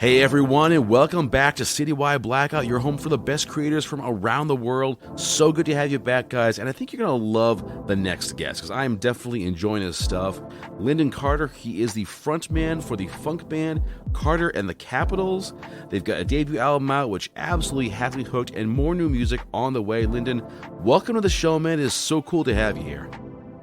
Hey everyone, and welcome back to Citywide Blackout, your home for the best creators from around the world. So good to have you back, guys, and I think you're going to love the next guest, because I am definitely enjoying his stuff. Lindon Carter, he is the frontman for the funk band Carter and the Capitals. They've got a debut album out, which absolutely has me hooked, and more new music on the way. Lindon, welcome to the show, man. It is so cool to have you here.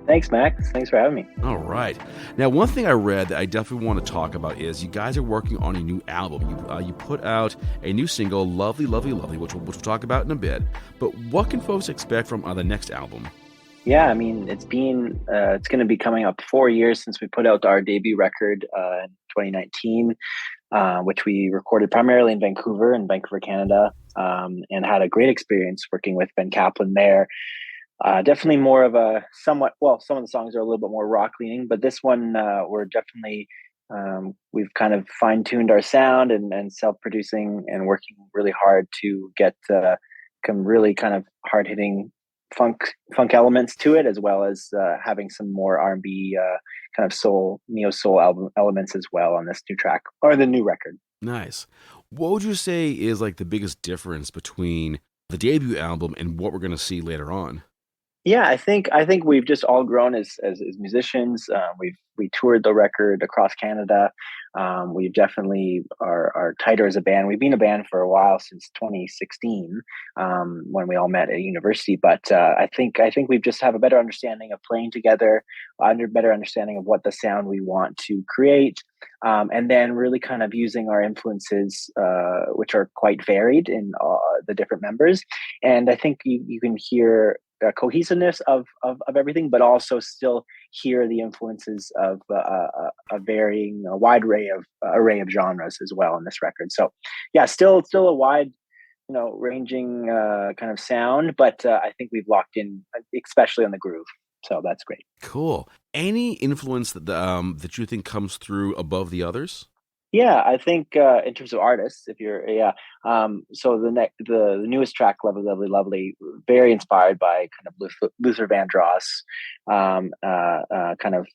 Thanks, Max. Thanks for having me. All right. Now, one thing I read that I definitely want to talk about is you guys are working on a new album. You put out a new single, Lovely, Lovely, Lovely, which we'll talk about in a bit. But what can folks expect from the next album? Yeah, I mean, it's going to be coming up 4 years since we put out our debut record in 2019, which we recorded primarily in Vancouver, Canada, and had a great experience working with Ben Kaplan there. Definitely more of a some of the songs are a little bit more rock leaning, but this one we're definitely we've kind of fine tuned our sound and self-producing and working really hard to get some really kind of hard hitting funk elements to it, as well as having some more R&B kind of neo soul elements as well on this new track or the new record. Nice. What would you say is like the biggest difference between the debut album and what we're going to see later on? Yeah, I think we've just all grown as musicians. We toured the record across Canada. We definitely are tighter as a band. We've been a band for a while, since 2016, when we all met at university. But I think we just have a better understanding of playing together, better understanding of what the sound we want to create, and then really kind of using our influences, which are quite varied in the different members. And I think you can hear cohesiveness of everything, but also still hear the influences of a varying, a wide array of genres as well in this record. So, yeah, still a wide, ranging kind of sound, but I think we've locked in, especially on the groove. So that's great. Cool. Any influence that you think comes through above the others? Yeah, I think in terms of artists, so the newest track, Lovely, Lovely, Lovely, very inspired by kind of Luther Vandross, kind of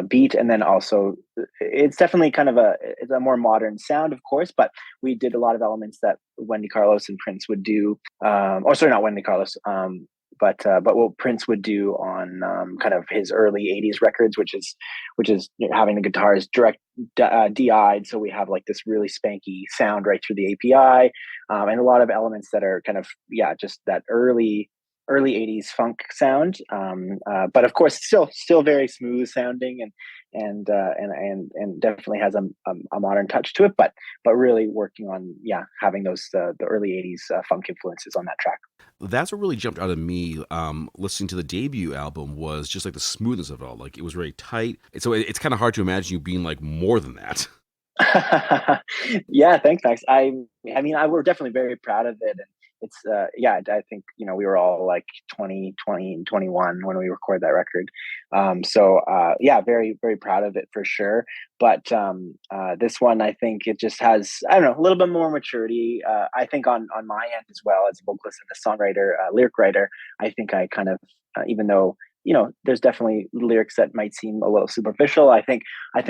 beat, and then also it's definitely kind of it's a more modern sound, of course, but we did a lot of elements that Wendy Carlos and Prince would do, or sorry, not Wendy Carlos, but what Prince would do on kind of his early '80s records, which is having the guitars direct DI'd, so we have like this really spanky sound right through the API, and a lot of elements that are kind of just that early '80s funk sound, but of course still very smooth sounding and definitely has a modern touch to it, but really working on having those the early '80s funk influences on that track. That's what really jumped out of me listening to the debut album was just like the smoothness of it all. Like it was very tight. It's kind of hard to imagine you being like more than that. Yeah, thanks, Max. We're definitely very proud of it, and it's I think we were all like 20 and 21 when we recorded that record, very very proud of it for sure. But this one, I think it just has, I don't know, a little bit more maturity, I think on my end as well, as a vocalist and a songwriter, lyric writer. I think I kind of, even though there's definitely lyrics that might seem a little superficial, I think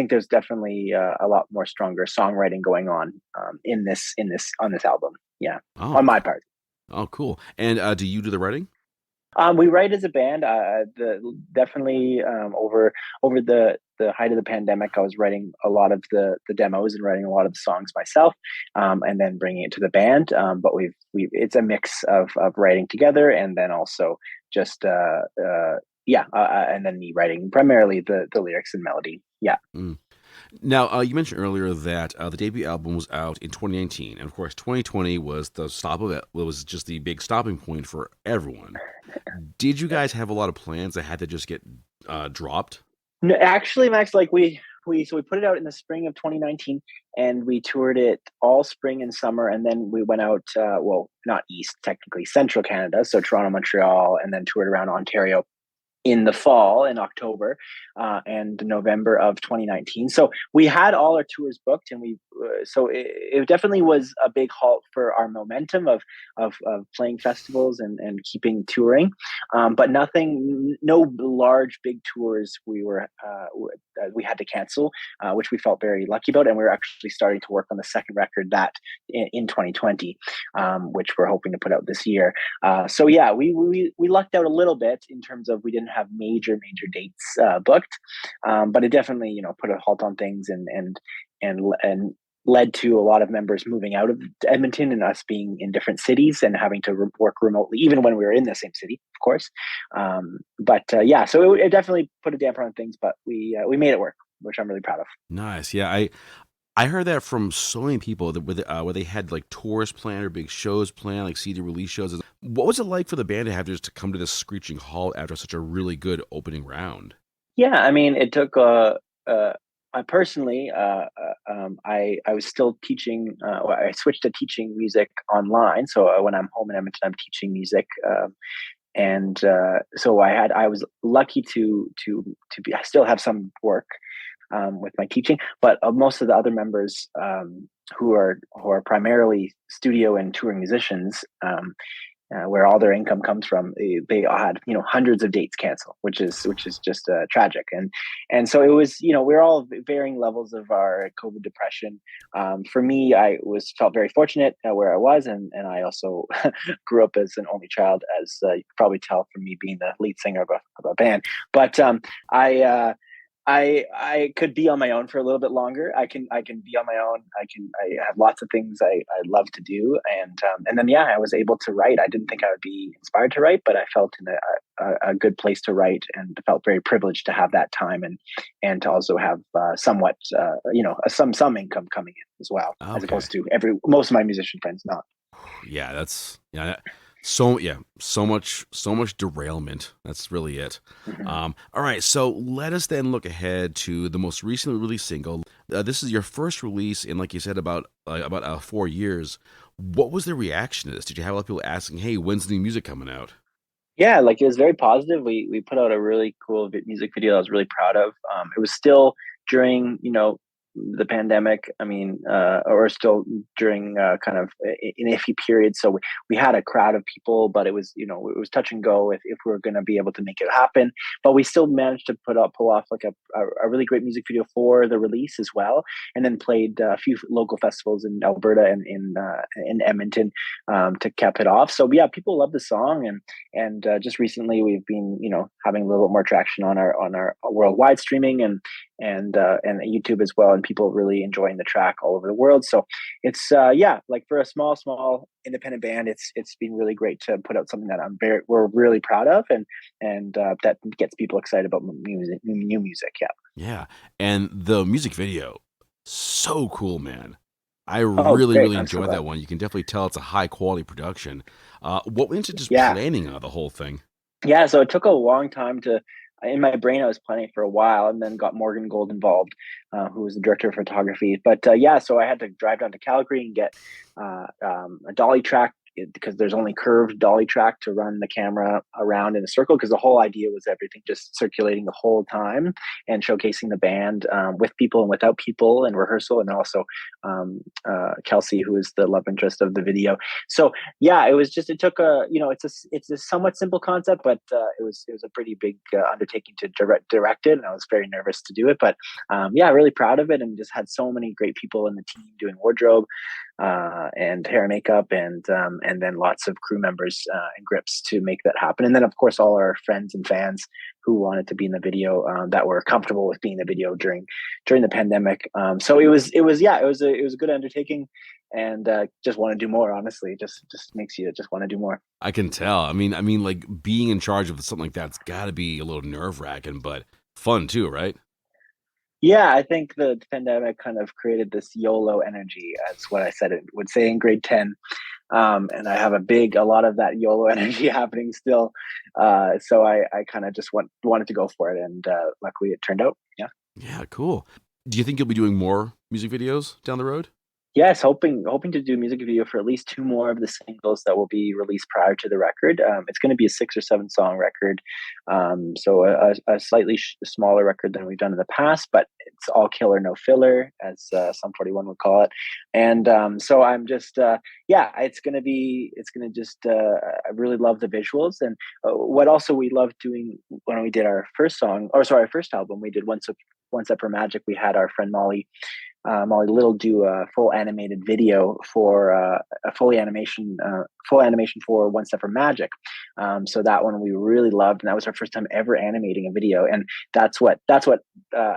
there's definitely a lot more stronger songwriting going on on this album. Yeah, Oh, on my part. oh, cool. And do you do the writing? We write as a band. Definitely over the height of the pandemic, I was writing a lot of the demos and writing a lot of the songs myself, and then bringing it to the band. But it's a mix of writing together, and then also just and then me writing primarily the lyrics and melody. Yeah. Mm. Now, you mentioned earlier that the debut album was out in 2019, and of course, 2020 was the stop of it. It was just the big stopping point for everyone. Did you guys have a lot of plans that had to just get dropped? No, actually, Max, like we put it out in the spring of 2019, and we toured it all spring and summer, and then we went out, not east, technically central Canada, so Toronto, Montreal, and then toured around Ontario in the fall, in October and November of 2019. So we had all our tours booked, and it definitely was a big halt for our momentum of playing festivals and keeping touring. But no large big tours we had to cancel, which we felt very lucky about. And we were actually starting to work on the second record that in 2020, which we're hoping to put out this year. So yeah, we lucked out a little bit in terms of we didn't have major dates booked, but it definitely put a halt on things and led to a lot of members moving out of Edmonton and us being in different cities and having to work remotely, even when we were in the same city, of course. Yeah, so it definitely put a damper on things, but we made it work, which I'm really proud of. Nice. Yeah, I heard that from so many people that where they had like tours planned or big shows planned, like CD release shows. What was it like for the band to have just to come to this screeching halt after such a really good opening round? Yeah, I mean, it took I personally, I was still teaching. I switched to teaching music online. So when I'm home in Edmonton, I'm teaching music, and so I was lucky I still have some work with my teaching, but most of the other members who are primarily studio and touring musicians, where all their income comes from, they had hundreds of dates cancel, which is just tragic. And so it was, we're all varying levels of our COVID depression. For me, I was felt very fortunate where I was, and I also grew up as an only child, as you can probably tell from me being the lead singer of a band. But I. I could be on my own for a little bit longer. I can be on my own. I have lots of things I love to do, and then yeah, I was able to write. I didn't think I would be inspired to write, but I felt in a good place to write, and felt very privileged to have that time, and to also have somewhat some income coming in as well, as Okay. opposed to most of my musician friends not. Yeah, that's yeah. So much derailment. That's really it. Mhm. All right, so let us then look ahead to the most recently released single. This is your first release in, like you said, about 4 years. What was the reaction to this? Did you have a lot of people asking, "Hey, when's the new music coming out?" Yeah, like it was very positive. We put out a really cool music video I was really proud of. It was still during the pandemic. I mean, or still during kind of an iffy period. So we had a crowd of people, but it was touch and go if we were going to be able to make it happen. But we still managed to pull off like a really great music video for the release as well, and then played a few local festivals in Alberta and in Edmonton to cap it off. So yeah, people love the song, and just recently we've been having a little bit more traction on our worldwide streaming and YouTube as well, and people really enjoying the track all over the world. So it's yeah, like for a small independent band, it's been really great to put out something that we're really proud of, and that gets people excited about new music. Yeah. Yeah, and the music video, so cool, man. I Oh, really, great! really I'm so enjoyed glad. that one. You can definitely tell it's a high quality production. What went into just Yeah, planning the whole thing? yeah. So it took a long time to. In my brain, I was planning for a while, and then got Morgan Gold involved, who was the director of photography. But yeah, so I had to drive down to Calgary and get a dolly track, because there's only curved dolly track to run the camera around in a circle. Because the whole idea was everything just circulating the whole time and showcasing the band, with people and without people, and rehearsal, and then also Kelsey, who is the love interest of the video. So yeah, it took it's a somewhat simple concept, but it was a pretty big undertaking to direct it, and I was very nervous to do it. But yeah, really proud of it, and just had so many great people in the team doing wardrobe and hair and makeup, and then lots of crew members and grips to make that happen. And then of course all our friends and fans who wanted to be in the video, that were comfortable with being in the video during the pandemic. So it was a good undertaking, and just want to do more. Honestly, just makes you just want to do more. I can tell. I mean, like being in charge of something like that's got to be a little nerve wracking, but fun too, right? Yeah, I think the pandemic kind of created this YOLO energy, as what I said it would say in grade 10. And I have a lot of that YOLO energy happening still. So I kind of just wanted to go for it, and luckily it turned out. Yeah. Yeah, cool. Do you think you'll be doing more music videos down the road? Yes, hoping to do a music video for at least two more of the singles that will be released prior to the record. It's going to be a 6 or 7 song record, so a slightly smaller record than we've done in the past, but it's all killer, no filler, as Sum 41 would call it. And so I'm just, yeah, it's going to just, I really love the visuals. And what also we loved doing when we did our first song, or sorry, our first album, we did One Step for Magic. We had our friend Molly Little do a full animated video for a full animation for One Step for Magic. So that one we really loved, and that was our first time ever animating a video. And that's what I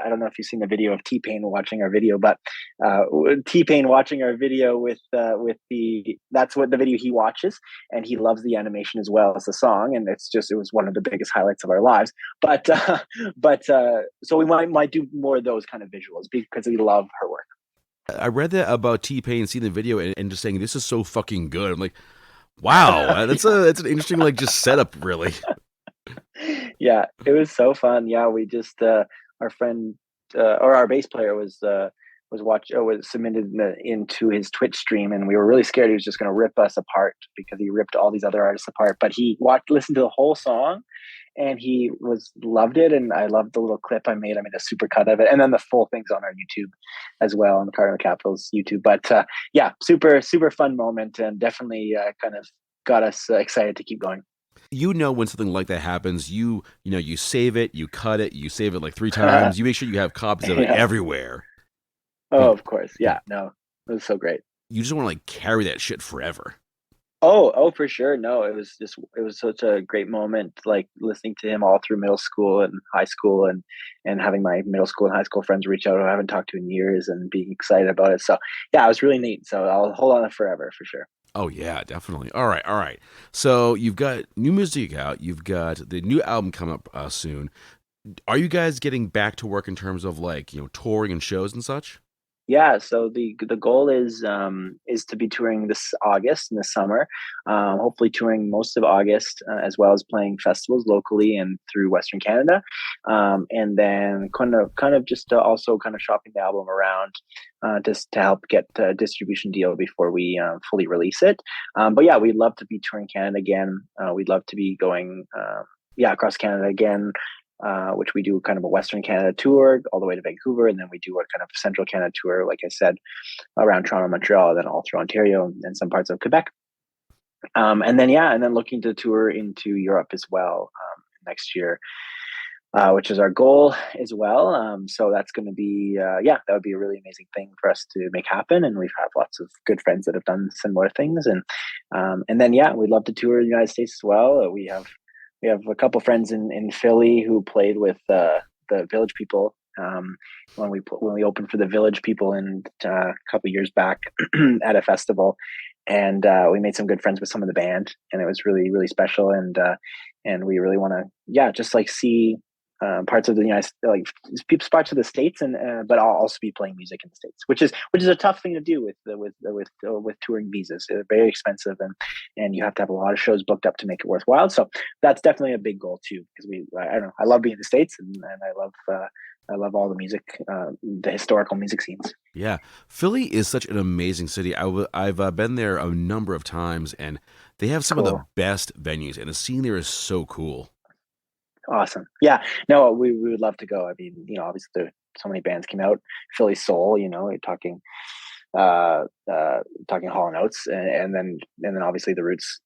don't know if you've seen the video of T-Pain watching our video, but T-Pain watching our video with the that's what the video he watches, and he loves the animation as well as the song, and it was one of the biggest highlights of our lives. But so we might do more of those kind of visuals because we love her work. I read that about T-Pain, seeing the video and just saying this is so fucking good. I'm like, wow, that's an interesting like just setup, really. Yeah, it was so fun. Yeah, we just our friend or our bass player was submitted into his Twitch stream, and we were really scared he was just going to rip us apart because he ripped all these other artists apart. But he listened to the whole song, and he loved it. And I loved the little clip I made. I made a super cut of it, and then the full thing's on our YouTube as well, on the Carter Capital's YouTube. But yeah, super fun moment, and definitely kind of got us excited to keep going. You know when something like that happens, you save it, you cut it, you save it like 3 times. You make sure you have copies of it Yeah. everywhere. Oh, of course. Yeah. No, it was so great. You just want to like carry that shit forever. Oh, for sure. No, it was such a great moment, like listening to him all through middle school and high school, and having my middle school and high school friends reach out who I haven't talked to in years and being excited about it. So yeah, it was really neat. So I'll hold on it forever for sure. Oh yeah, definitely. All right, all right. So you've got new music out. You've got the new album coming up soon. Are you guys getting back to work in terms of like touring and shows and such? Yeah, so the goal is to be touring this August in the summer, hopefully touring most of August, as well as playing festivals locally and through Western Canada, and then kind of just also kind of shopping the album around, just to help get a distribution deal before we fully release it. But yeah, we'd love to be touring Canada again. We'd love to be going, yeah, across Canada again, which we do kind of a Western Canada tour all the way to Vancouver, and then we do a kind of Central Canada tour, like I said, around Toronto, Montreal, then all through Ontario and some parts of Quebec. And then yeah, and then looking to tour into Europe as well next year, which is our goal as well. So that's going to be yeah, that would be a really amazing thing for us to make happen. And we've had lots of good friends that have done similar things, and then yeah, we'd love to tour the United States as well. We have a couple friends in Philly who played with the Village People when we opened for the Village People in a couple years back at a festival, and we made some good friends with some of the band, and it was really special. And we really want to, yeah, just like see parts of the United like parts of the States, and but I'll also be playing music in the States, which is a tough thing to do with touring visas. They're very expensive, and you have to have a lot of shows booked up to make it worthwhile. So that's definitely a big goal too, because I don't know, I love being in the States, and I love all the music, the historical music scenes. Yeah, Philly is such an amazing city. I've been there a number of times, and they have some of the Cool. best venues, and the scene there is so cool. Awesome. Yeah. No, we would love to go. I mean, obviously so many bands came out. Philly Soul, you're talking talking Hall and Oates, and then obviously the Roots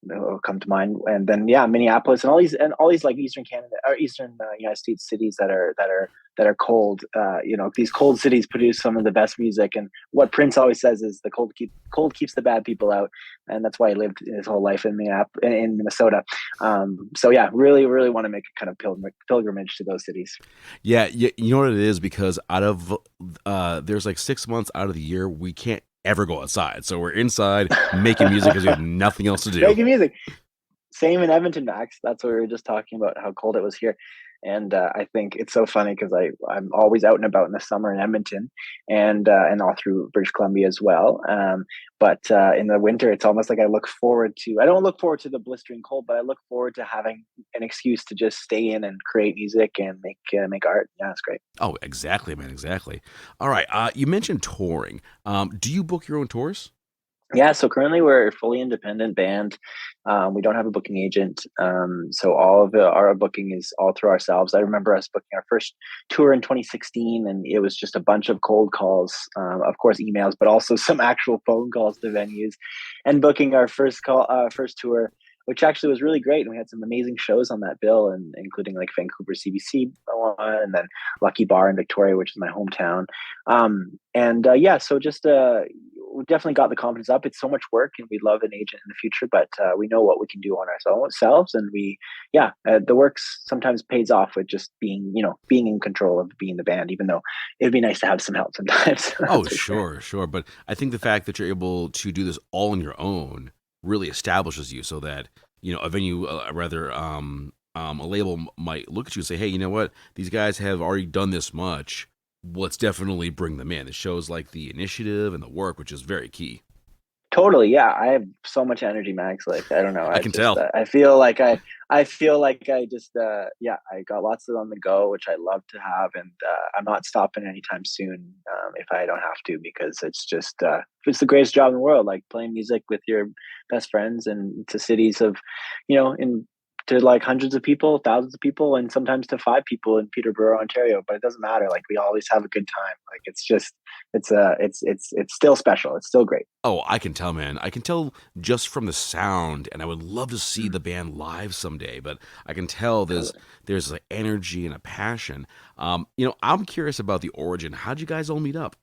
come to mind, and then yeah, Minneapolis, and all these like Eastern Canada or Eastern United States cities that are cold. These cold cities produce some of the best music, and what Prince always says is the cold keeps the bad people out, and that's why he lived his whole life in Minnesota. So yeah, really want to make a kind of pilgrimage to those cities. Yeah, you know what it is, because out of there's like 6 months out of the year we can't ever go outside, so we're inside making music because we have nothing else to do. Making music. Same in Edmonton, Max. That's what we were just talking about, how cold it was here. And I think it's so funny because I'm always out and about in the summer in Edmonton, and all through British Columbia as well. But in the winter, it's almost like I don't look forward to the blistering cold, but I look forward to having an excuse to just stay in and create music and make art. Yeah, it's great. Oh, exactly, man, exactly. All right, you mentioned touring. Do you book your own tours? Yeah, so currently we're a fully independent band. We don't have a booking agent. So all of our booking is all through ourselves. I remember us booking our first tour in 2016, and it was just a bunch of cold calls, of course, emails, but also some actual phone calls to venues, and booking our first tour, which actually was really great. And we had some amazing shows on that bill, and including like Vancouver CBC one, and then Lucky Bar in Victoria, which is my hometown. And yeah, so just we definitely got the confidence up. It's so much work, and we love an agent in the future, but we know what we can do on ourselves, and the work sometimes pays off with just being in control of being the band, even though it'd be nice to have some help sometimes. Oh, That's for sure. sure, sure. But I think the fact that you're able to do this all on your own really establishes you so that, a venue, rather, a label might look at you and say, hey, you know what? These guys have already done this much. Let's definitely bring them in. It shows like the initiative and the work, which is very key. Totally, yeah. I have so much energy, Max. Like I don't know. I can tell. I feel like I just yeah. I got lots of on the go, which I love to have, and I'm not stopping anytime soon. If I don't have to, because it's the greatest job in the world. Like playing music with your best friends and to cities of, in to like hundreds of people, thousands of people, and sometimes to five people in Peterborough, Ontario. But it doesn't matter. Like we always have a good time. Like it's still special. It's still great. Oh, I can tell, man. I can tell just from the sound, and I would love to see the band live someday. But I can tell Totally. there's an energy and a passion. I'm curious about the origin. How'd you guys all meet up?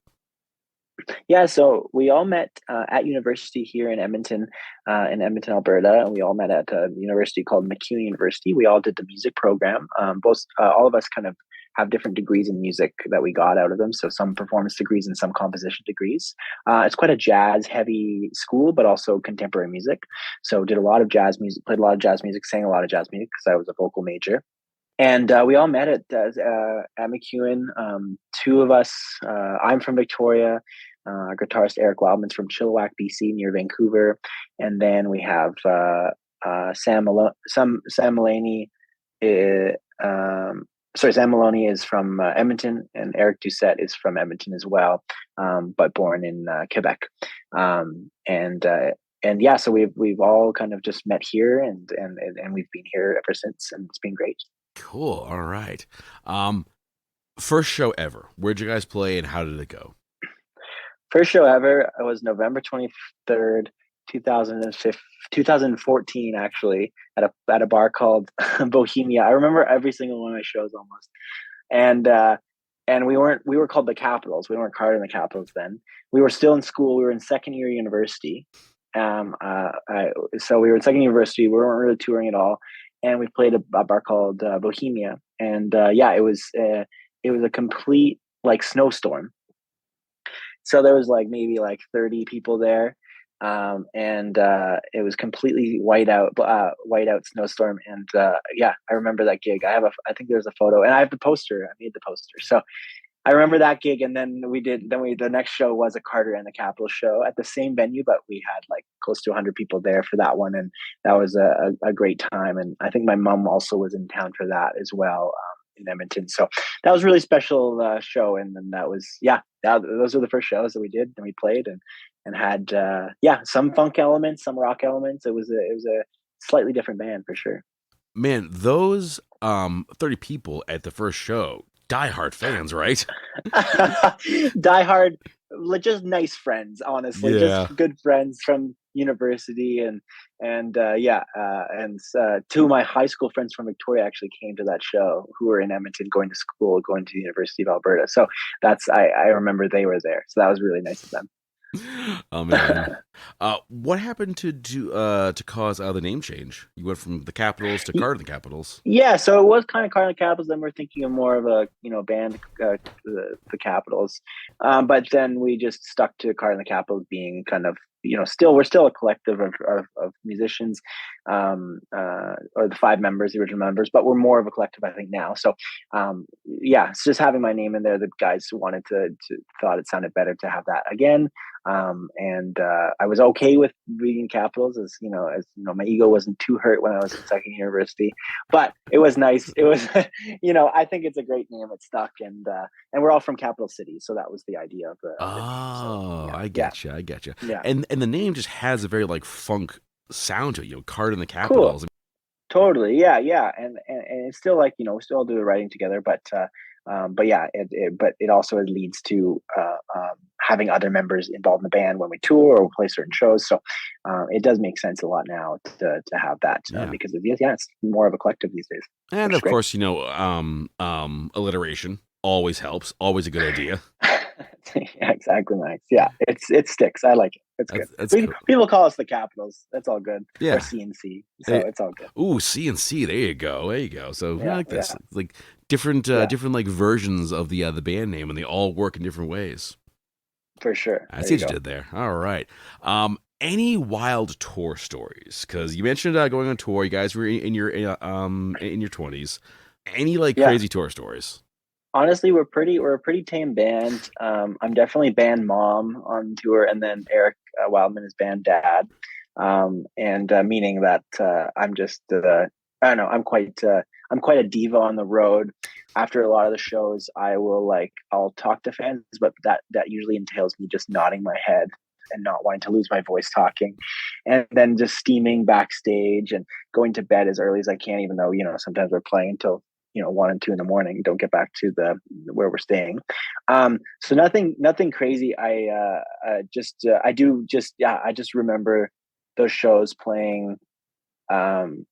Yeah, so we all met at university here in Edmonton, Alberta, and we all met at a university called MacEwan University. We all did the music program. All of us kind of have different degrees in music that we got out of them. So some performance degrees and some composition degrees. It's quite a jazz heavy school, but also contemporary music. So did a lot of jazz music, played a lot of jazz music, sang a lot of jazz music because I was a vocal major. And we all met at MacEwan. Two of us, I'm from Victoria. Our guitarist Eric Wildman's from Chilliwack, BC, near Vancouver. And then we have Sam Mulaney. Sam Maloney is from Edmonton, and Eric Doucette is from Edmonton as well, but born in Quebec. And yeah, so we've all kind of just met here, and we've been here ever since, and it's been great. Cool. All right. Um, First show ever. Where'd you guys play, and how did it go? First show ever was November 23rd, 2014, actually, at a bar called Bohemia. I remember every single one of my shows almost. And we were called the Capitals. We weren't Carter and the Capitals then. We were still in school. We were in second year university. So we were in second university. We weren't really touring at all, and we played a bar called Bohemia. And yeah, it was a complete like snowstorm. So there was like maybe like 30 people there. And it was completely white out snowstorm. And yeah, I remember that gig. I think there's a photo, and I have the poster. I made the poster. So I remember that gig. And then the next show was a Carter and the Capital show at the same venue, but we had like close to 100 people there for that one. And that was a great time. And I think my mom also was in town for that as well. In Edmonton, so that was a really special show, and then those were the first shows that we did, and we played and had some funk elements, some rock elements. It was a slightly different band for sure. Man, those 30 people at the first show, diehard fans, right? Die Hard, just nice friends, honestly, just Yeah. good friends from university, and two of my high school friends from Victoria actually came to that show, who were in Edmonton going to school, going to the University of Alberta. So I remember they were there, so that was really nice of them. Oh man. What happened to cause the name change? You went from the Capitals to Carter the Capitals. Yeah, so it was kind of Cardinal Capitals. Then we're thinking of more of a band, the Capitals, but then we just stuck to Cardinal Capitals being kind of still we're still a collective of musicians, or the five members, the original members, but we're more of a collective I think now. So yeah, it's just having my name in there. The guys wanted to thought it sounded better to have that again. And I was okay with being Capitals, my ego wasn't too hurt when I was in second university, but it was nice. It was, I think it's a great name. It stuck, and we're all from capital cities, so that was the idea of the name. So Oh, yeah, I yeah, get you. I get you. yeah, And the name just has a very like funk sound to it. Carter and the cool, Capitals. totally, yeah, yeah, and it's still like we still do the writing together, but yeah, but it also leads to having other members involved in the band when we tour or play certain shows. So it does make sense a lot now to have that Yeah, because it's more of a collective these days, and which is of great. course, alliteration always helps. Always a good idea. Yeah, exactly, Max. Yeah, it sticks. I like it. It's good. That's cool. People call us the Capitals. That's all good. Or Yeah. CNC. So Hey, it's all good. ooh, CNC. There you go. There you go. So I Yeah, like this. yeah, Like yeah, different like versions of the band name, and they all work in different ways. for sure. I There see you what you go. did there. All right. Any wild tour stories? Because you mentioned going on tour. You guys were in your 20s. Any like Yeah. crazy tour stories? Honestly, we're a pretty tame band. I'm definitely band mom on tour, and then Eric Wildman is band dad. And meaning that I'm just I don't know. I'm quite a diva on the road. After a lot of the shows, I'll talk to fans, but that usually entails me just nodding my head and not wanting to lose my voice talking, and then just steaming backstage and going to bed as early as I can, even though sometimes we're playing until 1 and 2 in the morning. Don't get back to the where we're staying. So nothing crazy. I just remember those shows um,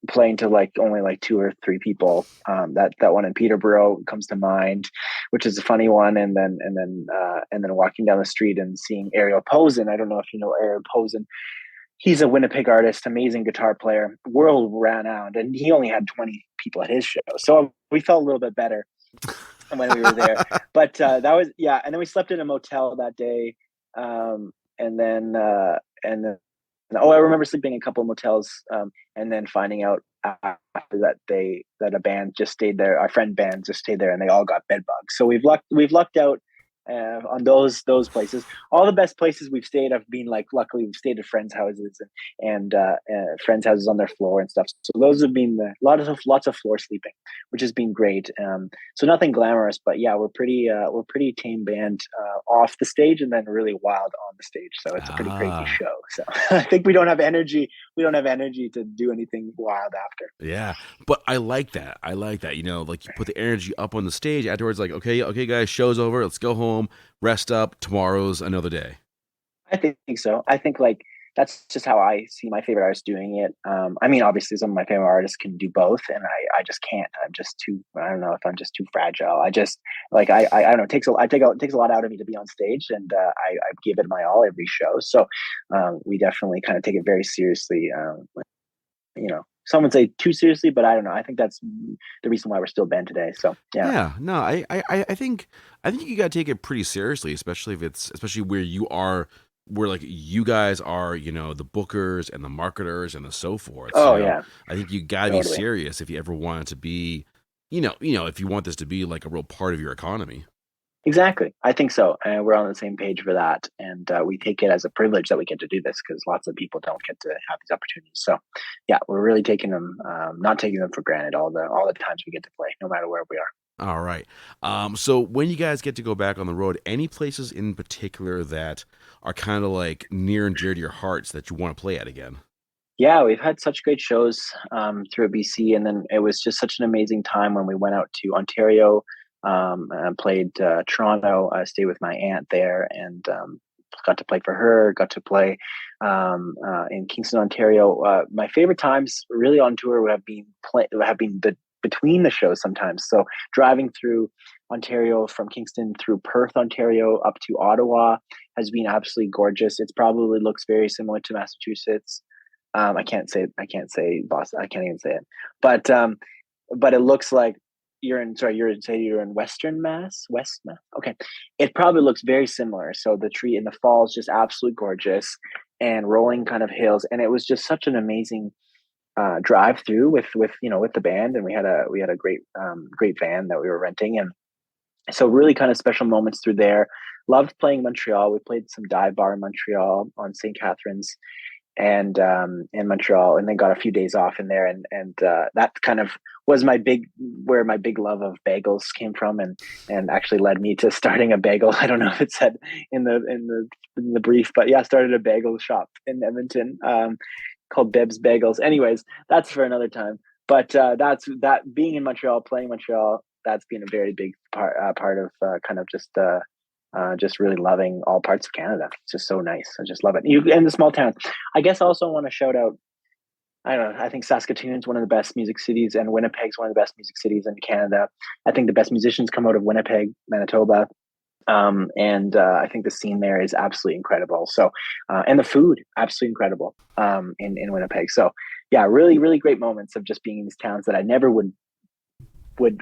playing to like only like two or three people. That one in Peterborough comes to mind, which is a funny one. And then walking down the street and seeing Ariel Posen. I don't know if you know Ariel Posen. He's a Winnipeg artist, amazing guitar player, world renowned, and he only had 20 people at his show. So we felt a little bit better when we were there. But that was yeah. And then we slept in a motel that day, and then oh, I remember sleeping in a couple of motels, and then finding out after that a band just stayed there. Our friend band just stayed there, and they all got bed bugs. So we've lucked out on those places. All the best places we've stayed have been like luckily we've stayed at friends' houses and friends' houses on their floor and stuff. So those have been lots of floor sleeping, which has been great. So nothing glamorous, but yeah, we're pretty tame band off the stage and then really wild on the stage. So it's a pretty crazy Ah, show. So I think we don't have energy. We don't have energy to do anything wild after. yeah. But I like that. I like that. Like you put the energy up on the stage. Afterwards, like, okay, guys, show's over. Let's go home, rest up. Tomorrow's another day. I think so. I think like that's just how I see my favorite artists doing it. I mean, obviously, some of my favorite artists can do both, and I just can't. I'm just too. I don't know if I'm just too fragile. I just like I don't know. It takes a lot out of me to be on stage, and I give it my all every show. So we definitely kind of take it very seriously. Some would say too seriously, but I don't know. I think that's the reason why we're still a band today. So yeah, Yeah, no, I think you gotta take it pretty seriously, especially where you are, where like you guys are, the bookers and the marketers and the so forth. oh So yeah, I think you gotta be totally. serious if you ever want it to be, if you want this to be like a real part of your economy. Exactly. I think so. And we're on the same page for that. And we take it as a privilege that we get to do this because lots of people don't get to have these opportunities. So, yeah, we're really taking them, not taking them for granted all the times we get to play, no matter where we are. All right. So when you guys get to go back on the road, any places in particular that are kind of like near and dear to your hearts that you want to play at again? Yeah, we've had such great shows through BC. And then it was just such an amazing time when we went out to Ontario and played Toronto. I stayed with my aunt there and got to play for her, got to play in Kingston, Ontario. My favorite times really on tour have been the between the shows sometimes. So driving through Ontario from Kingston through Perth, Ontario up to Ottawa has been absolutely gorgeous. It probably looks very similar to Massachusetts. I can't say Boston. I can't even say it. But it looks like you're in Western Mass, West Mass. Okay, it probably looks very similar. So the tree in the fall is just absolutely gorgeous and rolling kind of hills, and it was just such an amazing drive through with the band, and we had a great van that we were renting, and so really kind of special moments through there. Loved playing Montreal. We played some dive bar in Montreal on St. Catharines and in Montreal, and then got a few days off in there, and that kind of was where my big love of bagels came from, and actually led me to starting a bagel. I don't know if it said in the brief, but yeah, I started a bagel shop in Edmonton called Bib's Bagels. Anyways, that's for another time. But that's that being in Montreal, playing Montreal, that's been a very big part of kind of just really loving all parts of Canada. It's just so nice. I just love it. You in the small town. I guess I also want to shout out. I don't know. I think Saskatoon's one of the best music cities, and Winnipeg's one of the best music cities in Canada. I think the best musicians come out of Winnipeg, Manitoba, and I think the scene there is absolutely incredible. So, and the food absolutely incredible in Winnipeg. So, yeah, really, really great moments of just being in these towns that I never would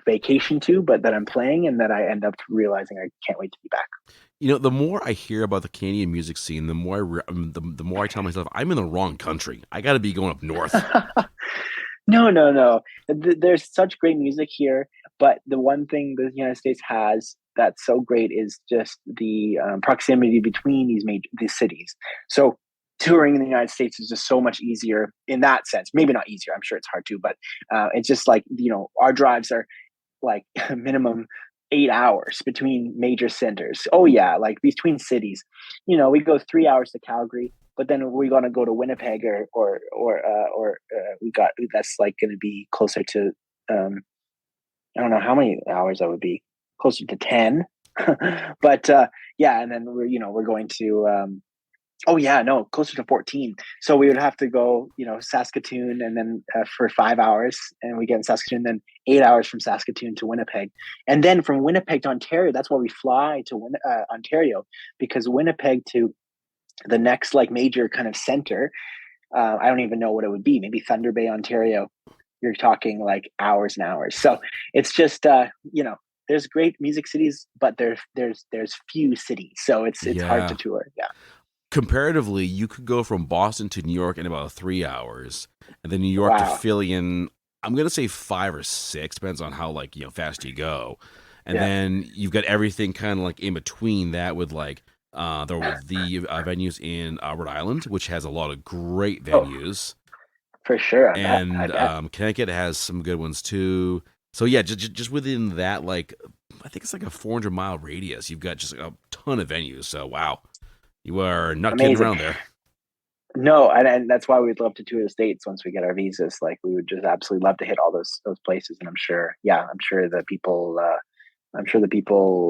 vacation to, but that I'm playing and that I end up realizing I can't wait to be back. The more I hear about the Canadian music scene, the more I tell myself I'm in the wrong country. I got to be going up north. No, no, no. There's such great music here, but the one thing the United States has that's so great is just the proximity between these cities. So touring in the United States is just so much easier in that sense. Maybe not easier. I'm sure it's hard too, but it's just like our drives are like minimum 8 hours between major centers. Oh yeah, like between cities. We go 3 hours to Calgary, but then we're gonna go to Winnipeg or that's like going to be closer to I don't know how many hours that would be, closer to 10. But yeah, and then we're going to oh yeah, no, closer to 14. So we would have to go, Saskatoon, and then for 5 hours, and we get in Saskatoon, then 8 hours from Saskatoon to Winnipeg, and then from Winnipeg to Ontario. That's why we fly to Ontario, because Winnipeg to the next like major kind of center. I don't even know what it would be. Maybe Thunder Bay, Ontario. You're talking like hours and hours. So it's just there's great music cities, but there's few cities, so it's hard to Yeah. tour. Yeah. Comparatively, you could go from Boston to New York in about 3 hours, and then New York to Wow. Philly in, I'm gonna say 5 or 6, depends on how fast you go, and Yeah. then you've got everything kind of like in between that with like the venues in Rhode Island, which has a lot of great Oh, venues, for sure. I and bet. Connecticut has some good ones too. So yeah, just within that, like I think it's like a 400-mile radius, you've got just a ton of venues. So wow, you are not kidding Amazing. around there. No, and that's why we'd love to tour the states once we get our visas. Like we would just absolutely love to hit all those places, and I'm sure the people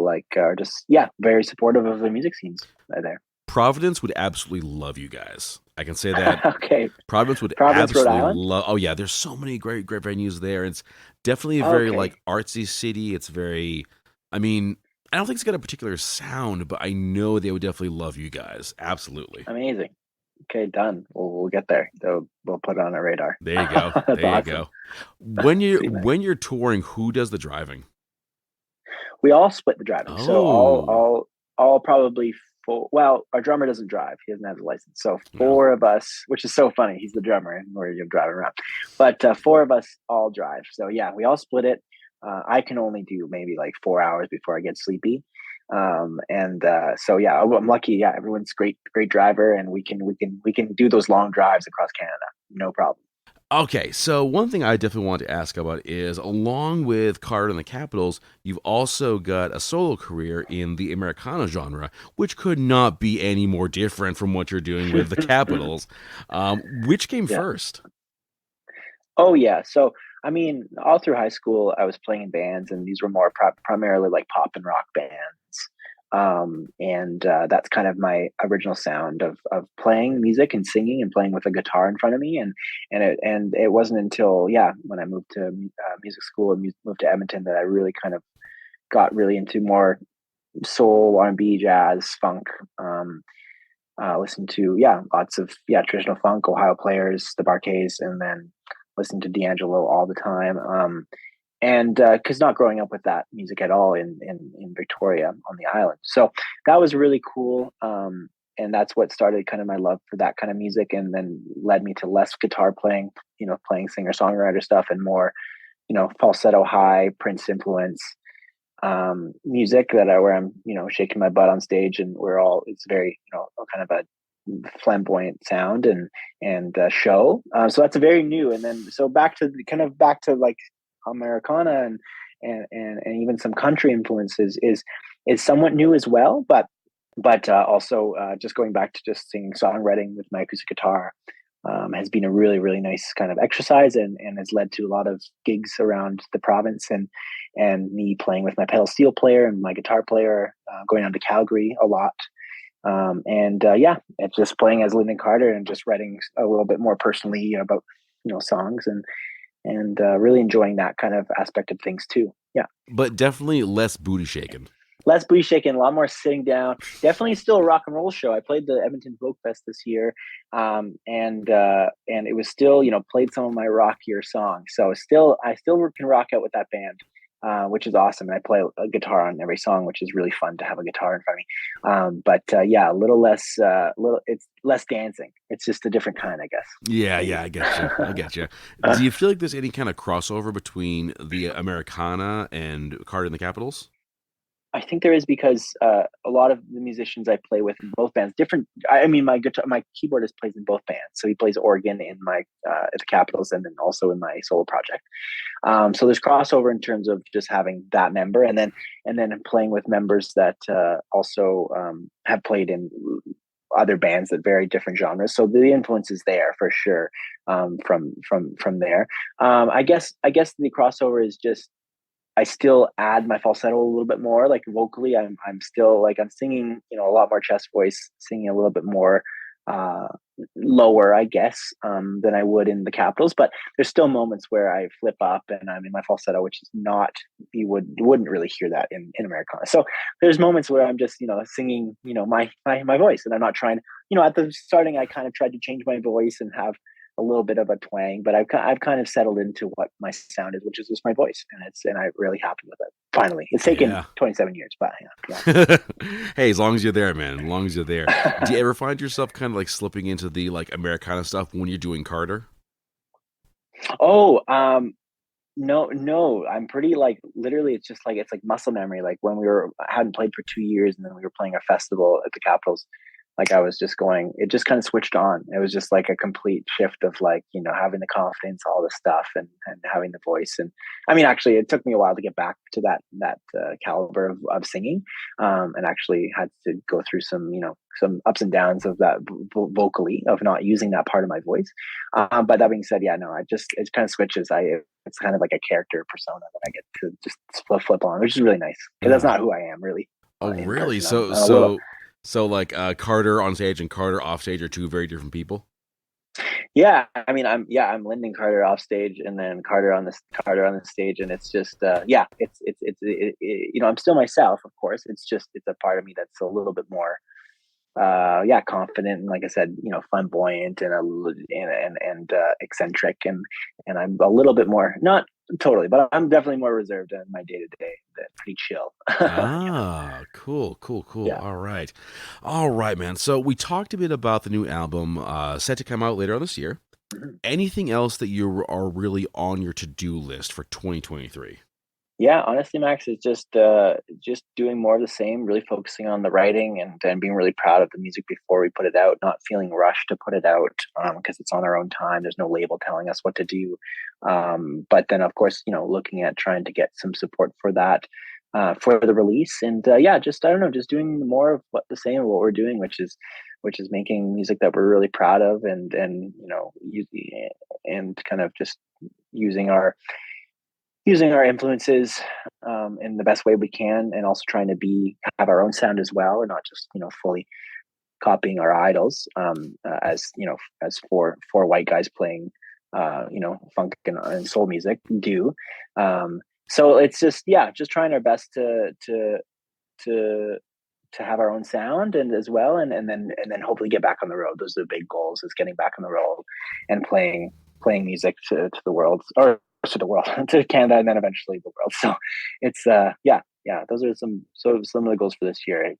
like are just very supportive of the music scenes there. Providence would absolutely love you guys. I can say that. Okay, Providence would Providence, Rhode absolutely Island. love. Oh yeah, there's so many great venues there. It's definitely a very Okay, like artsy city. It's very. I mean, I don't think it's got a particular sound, but I know they would definitely love you guys. Absolutely. amazing. Okay, done. We'll get there. So we'll put it on our radar. There you go. That's There you awesome. go. When you Sweet man. when you're touring, who does the driving? We all split the driving. So Oh, all probably four. Well, our drummer doesn't drive. He doesn't have a license. So well, four of us, which is so funny. He's the drummer, and we're driving around. But four of us all drive. So yeah, we all split it. I can only do maybe like 4 hours before I get sleepy. And so yeah, I'm lucky. Yeah, everyone's great driver, and we can do those long drives across Canada, no problem. okay, so one thing I definitely want to ask about is, along with Carter and the Capitals, you've also got a solo career in the Americana genre, which could not be any more different from what you're doing with the Capitals. Which came Yeah. first? Oh yeah. So I mean, all through high school, I was playing in bands, and these were more primarily like pop and rock bands. And that's kind of my original sound of playing music and singing and playing with a guitar in front of me. And it wasn't until when I moved to music school and moved to Edmonton that I really kind of got really into more soul, R&B, jazz, funk. Listened to lots of traditional funk, Ohio Players, the Barkays, and then listened to D'Angelo all the time. And because not growing up with that music at all in Victoria on the island, so that was really cool. And that's what started kind of my love for that kind of music, and then led me to less guitar playing, playing singer songwriter stuff, and more, falsetto, high Prince influence music where I'm shaking my butt on stage, and it's very kind of a flamboyant sound and show. So that's very new. And then so back to like Americana and even some country influences is somewhat new as well, but also just going back to just singing songwriting with my acoustic guitar has been a really, really nice kind of exercise, and has led to a lot of gigs around the province, and me playing with my pedal steel player and my guitar player, going down to Calgary a lot. It's just playing as Lindon Carter and just writing a little bit more personally about songs, and really enjoying that kind of aspect of things too. Yeah. But definitely less booty shaking. Less booty shaking, a lot more sitting down. Definitely still a rock and roll show. I played the Edmonton Folk Fest this year, and it was still played some of my rockier songs. So I still can rock out with that band, which is awesome. And I play a guitar on every song, which is really fun to have a guitar in front of me. A little less, it's less dancing. It's just a different kind, I guess. Yeah, I get you. Do you feel like there's any kind of crossover between the Americana and Carter and the Capitals? I think there is, because a lot of the musicians I play with in both bands, different. I mean, my keyboardist plays in both bands, so he plays organ in my at the Capitals, and then also in my solo project. So there's crossover in terms of just having that member, and then playing with members that also have played in other bands that very different genres. So the influence is there for sure, from there. I guess the crossover is just, I still add my falsetto a little bit more, like vocally. I'm still like, I'm singing, a lot more chest voice, singing a little bit more lower, I guess, than I would in the Capitals. But there's still moments where I flip up and I'm in my falsetto, which is not, you wouldn't really hear that in Americana. So there's moments where I'm just, singing, my voice, and I'm not trying. At the starting, I kind of tried to change my voice and have a little bit of a twang, but I've kind of settled into what my sound is, which is just my voice, and I'm really happy with it. Finally, it's taken 27 years, but yeah. Hey, as long as you're there, man. As long as you're there. Do you ever find yourself kind of like slipping into the like Americana stuff when you're doing Carter? Oh, no, I'm pretty like, literally, it's just like, it's like muscle memory. Like when I hadn't played for 2 years, and then we were playing a festival at the Capitals. Like I was just going, it just kind of switched on. It was just like a complete shift of like, having the confidence, all the stuff, and having the voice. And I mean, actually, it took me a while to get back to that caliber of singing, and actually had to go through some ups and downs of that vocally, of not using that part of my voice. But that being said, no, it kind of switches. It's kind of like a character persona that I get to just flip on, which is really nice, because that's not who I am really. Oh, really? Person. So like Carter on stage and Carter off stage are two very different people? Yeah, I mean, I'm Lindon Carter off stage, and then Carter on the stage, and it's just I'm still myself, of course. It's a part of me that's a little bit more confident, and like I said, flamboyant, and eccentric, and I'm a little bit more, not totally, but I'm definitely more reserved in my day to day. Pretty chill. Cool. Yeah. All right, man. So we talked a bit about the new album set to come out later on this year. Mhm. Anything else that you are really on your to-do list for 2023? Yeah, honestly, Max, it's just doing more of the same, really focusing on the writing, and being really proud of the music before we put it out, not feeling rushed to put it out, because it's on our own time. There's no label telling us what to do. But then, of course, looking at trying to get some support for that, for the release. And just, I don't know, just doing more of the same of what we're doing, which is making music that we're really proud of, and using, and kind of just using our using our influences in the best way we can, and also trying to have our own sound as well, and not just fully copying our idols, as as four white guys playing funk and soul music do. So it's just trying our best to have our own sound and as well, and then hopefully get back on the road. Those are the big goals: is getting back on the road and playing music to the world, or to the world, to Canada, and then eventually the world. So it's those are some of the goals for this year.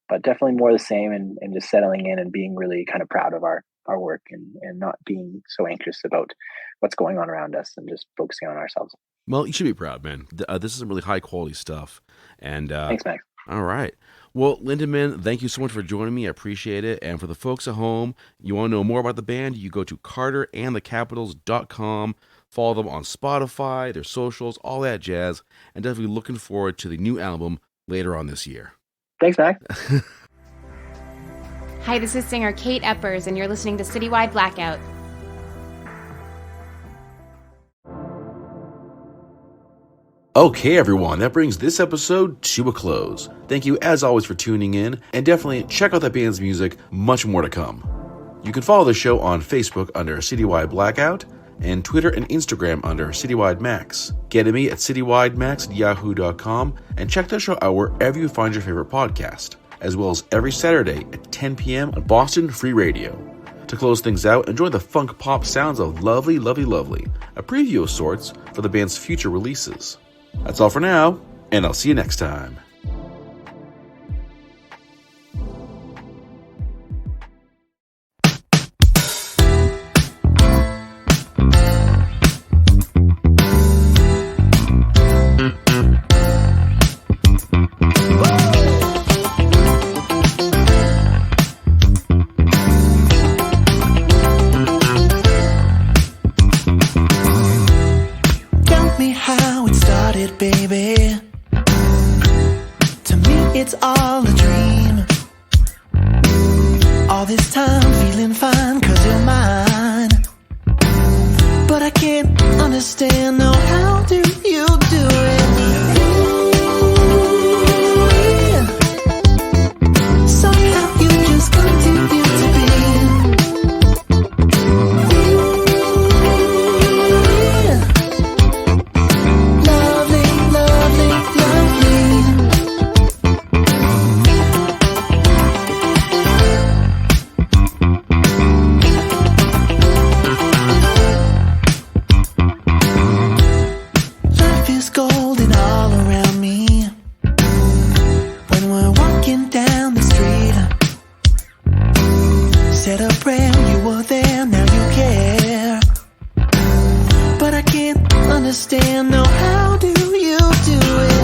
But definitely more the same, and just settling in and being really kind of proud of our work, and not being so anxious about what's going on around us, and just focusing on ourselves. Well, you should be proud, man. This is some really high quality stuff. And Thanks, Max. All right. Well, Lindon, man, thank you so much for joining me. I appreciate it. And for the folks at home, you want to know more about the band, you go to carterandthecapitals.com. Follow them on Spotify, their socials, all that jazz. And definitely looking forward to the new album later on this year. Thanks, Max. Hi, this is singer Kate Eppers, and you're listening to Citywide Blackout. Okay, everyone, that brings this episode to a close. Thank you, as always, for tuning in, and definitely check out that band's music. Much more to come. You can follow the show on Facebook under Citywide Blackout, and Twitter and Instagram under Citywide Max. Get at me at citywidemax@yahoo.com, and check the show out wherever you find your favorite podcast, as well as every Saturday at 10 p.m. on Boston Free Radio. To close things out, enjoy the funk pop sounds of Lovely, Lovely, Lovely, a preview of sorts for the band's future releases. That's all for now, and I'll see you next time. Baby, to me it's all a dream. All this time feeling fine 'cause you're mine, but I can't understand, no, how do you do it? Ooh, somehow you just come too good to be. Said a prayer, you were there, now you care. But I can't understand, no, how do you do it?